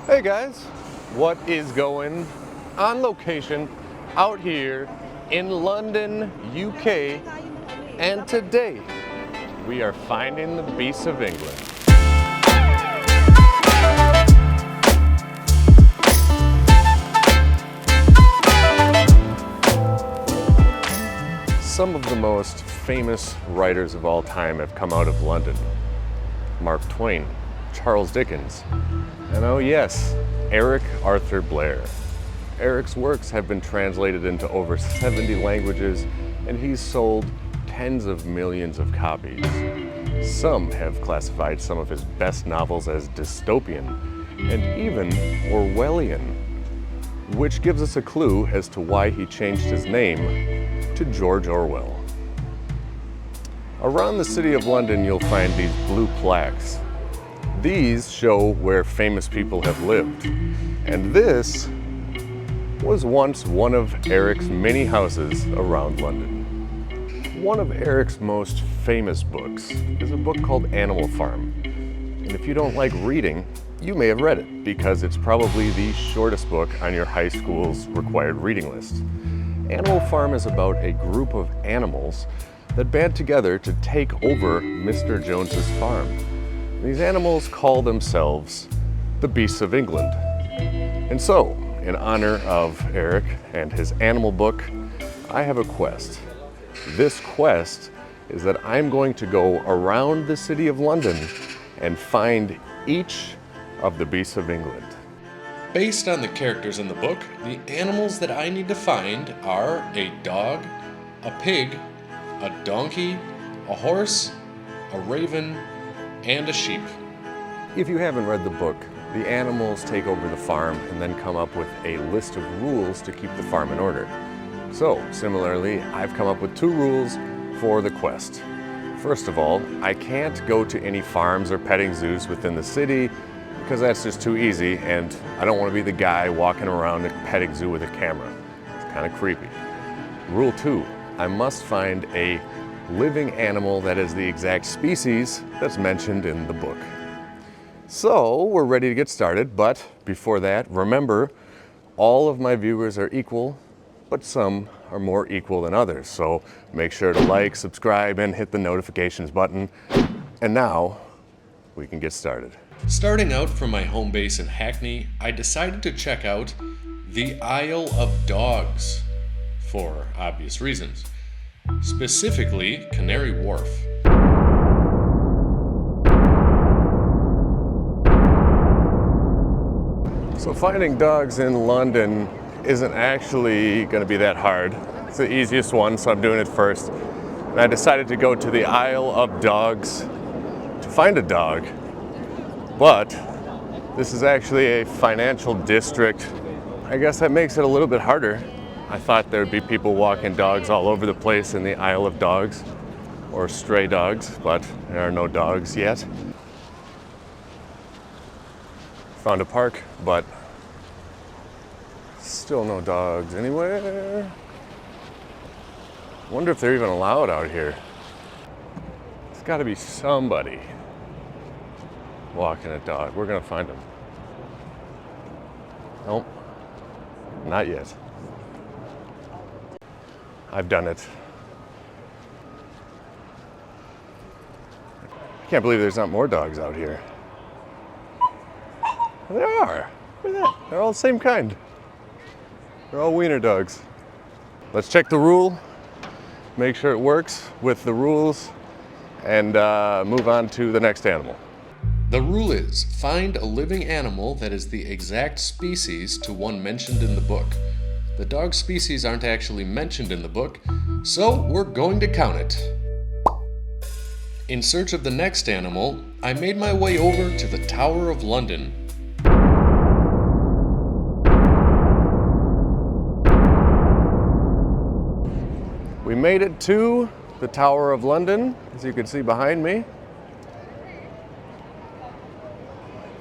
Hey guys, what is going on location out here in London, UK, and today we are finding the beasts of England. Some of the most famous writers of all time have come out of London. Mark Twain, Charles Dickens, and oh yes, Eric Arthur Blair. Eric's works have been translated into over 70 languages and he's sold tens of millions of copies. Some have classified some of his best novels as dystopian and even Orwellian, which gives us a clue as to why he changed his name to George Orwell. Around the city of London, you'll find these blue plaques. These show where famous people have lived. And this was once one of Eric's many houses around London. One of Eric's most famous books is a book called Animal Farm. And if you don't like reading, you may have read it because it's probably the shortest book on your high school's required reading list. Animal Farm is about a group of animals that band together to take over Mr. Jones's farm. These animals call themselves the Beasts of England. And so, in honor of Eric and his animal book, I have a quest. This quest is that I'm going to go around the city of London and find each of the Beasts of England. Based on the characters in the book, the animals that I need to find are a dog, a pig, a donkey, a horse, a raven, and a sheep. If you haven't read the book, the animals take over the farm and then come up with a list of rules to keep the farm in order. So, similarly, I've come up with 2 rules for the quest. First of all, I can't go to any farms or petting zoos within the city because that's just too easy and I don't want to be the guy walking around a petting zoo with a camera. It's kind of creepy. Rule 2, I must find a living animal that is the exact species that's mentioned in the book. So we're ready to get started, but before that, remember, all of my viewers are equal, but some are more equal than others. So make sure to like, subscribe, and hit the notifications button. And now we can get started. Starting out from my home base in Hackney, I decided to check out the Isle of Dogs for obvious reasons. Specifically, Canary Warf. So finding dogs in London isn't actually going to be that hard. It's the easiest one, so I'm doing it first. And I decided to go to the Isle of Dogs to find a dog. But this is actually a financial district. I guess that makes it a little bit harder. I thought there would be people walking dogs all over the place in the Isle of Dogs, or stray dogs, but there are no dogs yet. Found a park, but still no dogs anywhere. Wonder if they're even allowed out here. There's got to be somebody walking a dog. We're gonna find them. Nope, not yet. I've done it. I can't believe there's not more dogs out here. There are. Look at that. They're all the same kind. They're all wiener dogs. Let's check the rule, make sure it works with the rules, and move on to the next animal. The rule is, find a living animal that is the exact species to one mentioned in the book. The dog species aren't actually mentioned in the book, so we're going to count it. In search of the next animal, I made my way over to the Tower of London. We made it to the Tower of London, as you can see behind me.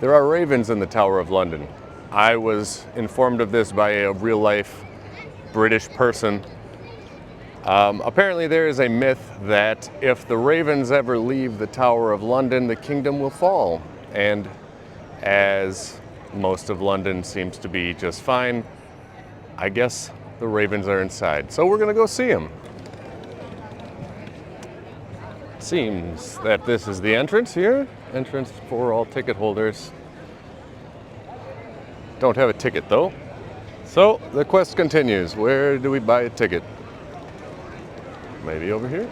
There are ravens in the Tower of London. I was informed of this by a real-life British person. Apparently there is a myth that if the ravens ever leave the Tower of London, the kingdom will fall. And as Most of London seems to be just fine. I guess the ravens are inside, so we're gonna go see them. Seems that this is the entrance here. Entrance for all ticket holders. Don't have a ticket though. So the quest continues. Where do we buy a ticket? Maybe over here?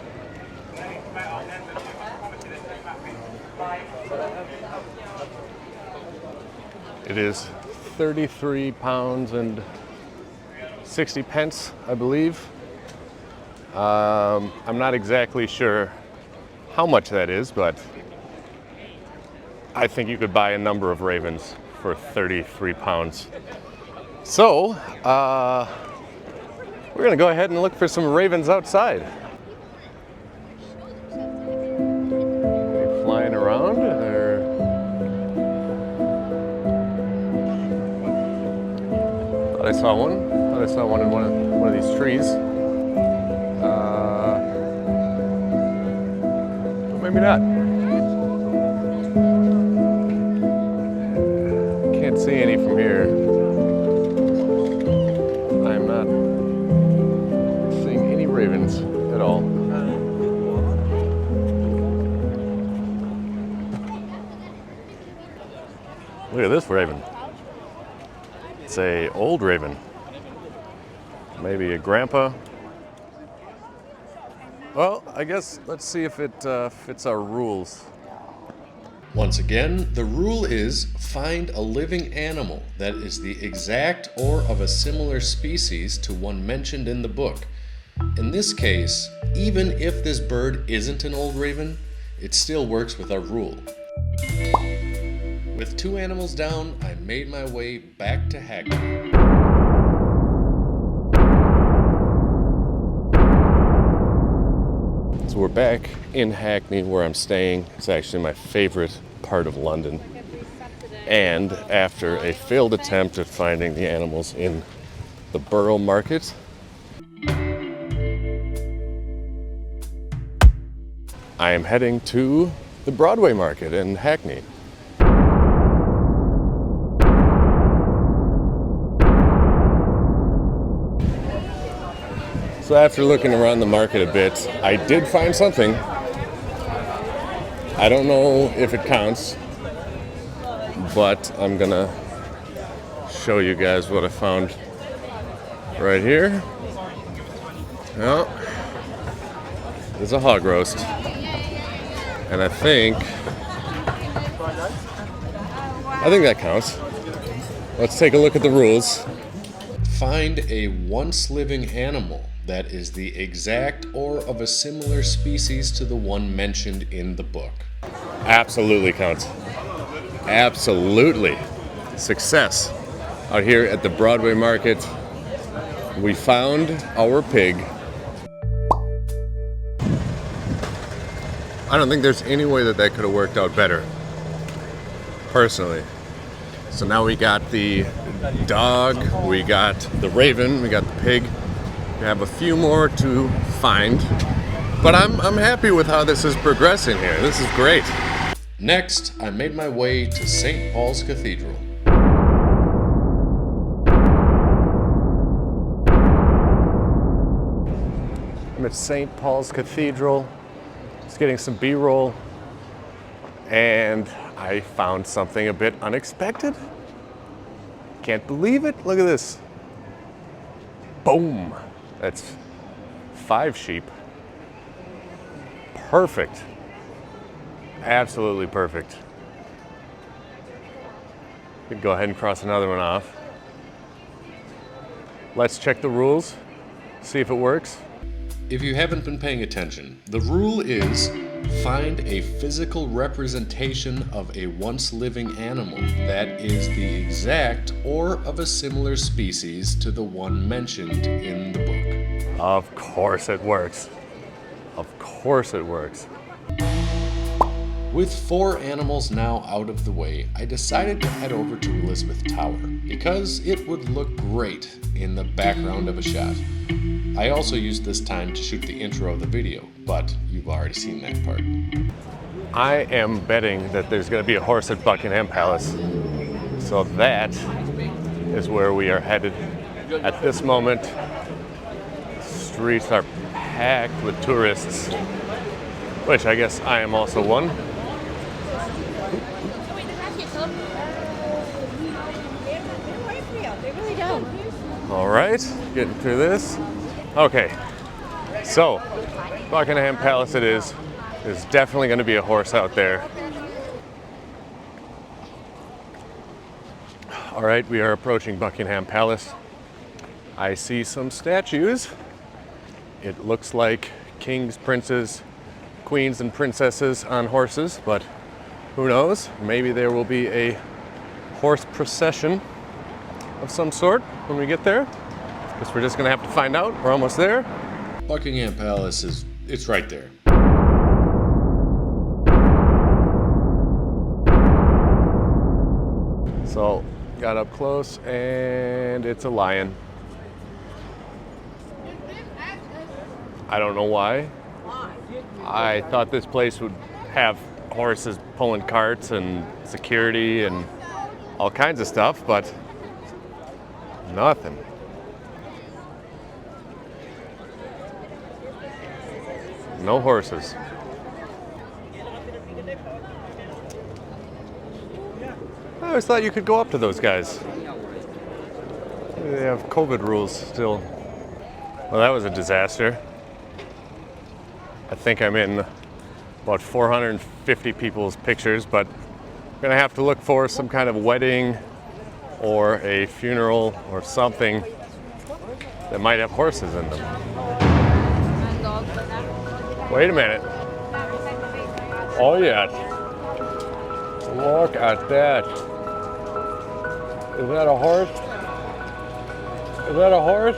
It is £33 and 60 pence, I believe. I'm not exactly sure how much that is, but I think you could buy a number of ravens for £33. So, we're gonna go ahead and look for some ravens outside. Are they flying around? Thought I saw one. Thought I saw one in one of these trees. But maybe not. Can't see any from here. I'm not seeing any ravens at all. Look at this raven. It's a old raven. Maybe a grandpa. Well, I guess let's see if it fits our rules. Once again, the rule is find a living animal that is the exact or of a similar species to one mentioned in the book. In this case, even if this bird isn't an old raven, it still works with our rule. With 2 animals down, I made my way back to Hackney. So we're back in Hackney where I'm staying. It's actually my favorite part of London. And after a failed attempt at finding the animals in the Borough Market, I am heading to the Broadway Market in Hackney. So after looking around the market a bit, I did find something. I don't know if it counts, but I'm gonna show you guys what I found right here. Well, it's a hog roast. And I think that counts. Let's take a look at the rules. Find a once living animal that is the exact or of a similar species to the one mentioned in the book. Absolutely counts. Absolutely. Success. Out here at the Broadway Market, we found our pig. I don't think there's any way that could have worked out better, personally. So now we got the dog, we got the raven, we got the pig. We have a few more to find, but I'm happy with how this is progressing here. This is great. Next, I made my way to St. Paul's Cathedral. I'm at St. Paul's Cathedral, just getting some B-roll, and I found something a bit unexpected. Can't believe it. Look at this. Boom. That's 5 sheep. Perfect. Absolutely perfect. Could go ahead and cross another one off. Let's check the rules, see if it works. If you haven't been paying attention, the rule is find a physical representation of a once living animal that is the exact or of a similar species to the one mentioned in the book. Of course it works. Of course it works. With 4 animals now out of the way, I decided to head over to Elizabeth Tower because it would look great in the background of a shot. I also used this time to shoot the intro of the video, but you've already seen that part. I am betting that there's going to be a horse at Buckingham Palace. So that is where we are headed at this moment. Streets are packed with tourists, which I guess I am also one. All right, getting through this. Okay, so Buckingham Palace it is. There's definitely going to be a horse out there. All right, we are approaching Buckingham Palace. I see some statues. It looks like kings, princes, queens, and princesses on horses, but who knows? Maybe there will be a horse procession of some sort when we get there. Guess we're just gonna have to find out. We're almost there. Buckingham Palace it's right there. So, got up close and it's a lion. I don't know why. I thought this place would have horses pulling carts and security and all kinds of stuff, but nothing. No horses. I always thought you could go up to those guys. They have COVID rules still. Well, that was a disaster. I think I'm in about 450 people's pictures, but I'm gonna have to look for some kind of wedding or a funeral or something that might have horses in them. Wait a minute. Oh yeah. Look at that. Is that a horse? Is that a horse?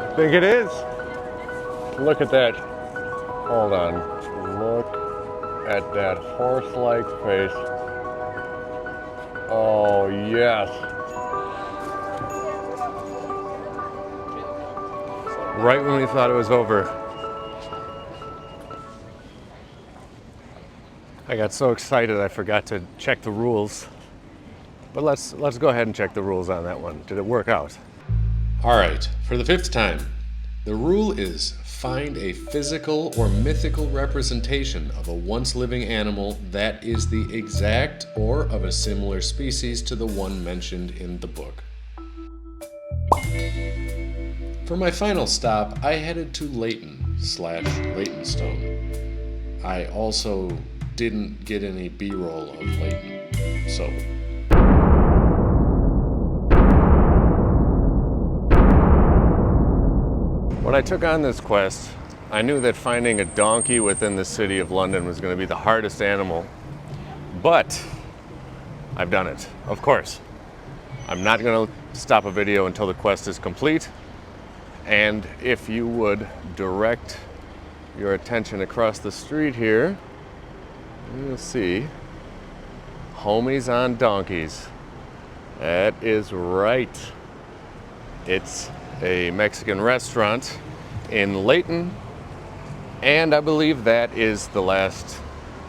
I think it is. Look at that. Hold on. Look at that horse-like face. Oh, yes. Right when we thought it was over. I got so excited I forgot to check the rules. But let's go ahead and check the rules on that one. Did it work out? All right, for the 5th time, the rule is find a physical or mythical representation of a once living animal that is the exact or of a similar species to the one mentioned in the book. For my final stop, I headed to Leyton / Leytonstone. I also didn't get any B-roll of Leyton, so... When I took on this quest, I knew that finding a donkey within the city of London was going to be the hardest animal, but I've done it, of course. I'm not going to stop a video until the quest is complete, and if you would direct your attention across the street here, you'll see Homies on Donkeys. That is right. It's a Mexican restaurant in Leyton, and I believe that is the last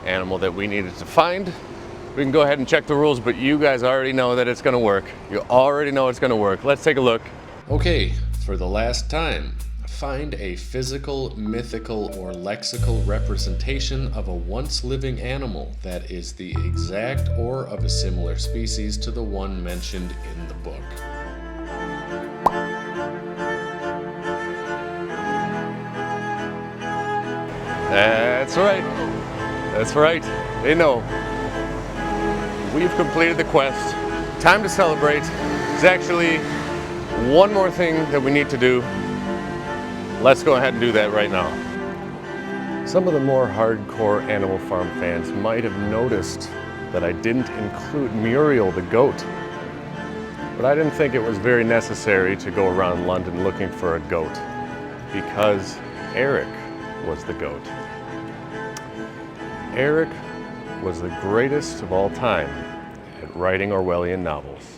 animal that we needed to find. We can go ahead and check the rules, but you guys already know that it's gonna work. You already know it's gonna work. Let's take a look. Okay, for the last time, find a physical, mythical, or lexical representation of a once living animal that is the exact or of a similar species to the one mentioned in the book. That's right. That's right. They know. We've completed the quest. Time to celebrate. There's actually one more thing that we need to do. Let's go ahead and do that right now. Some of the more hardcore Animal Farm fans might have noticed that I didn't include Muriel the goat. But I didn't think it was very necessary to go around London looking for a goat, because Eric was the goat. Eric was the greatest of all time at writing Orwellian novels.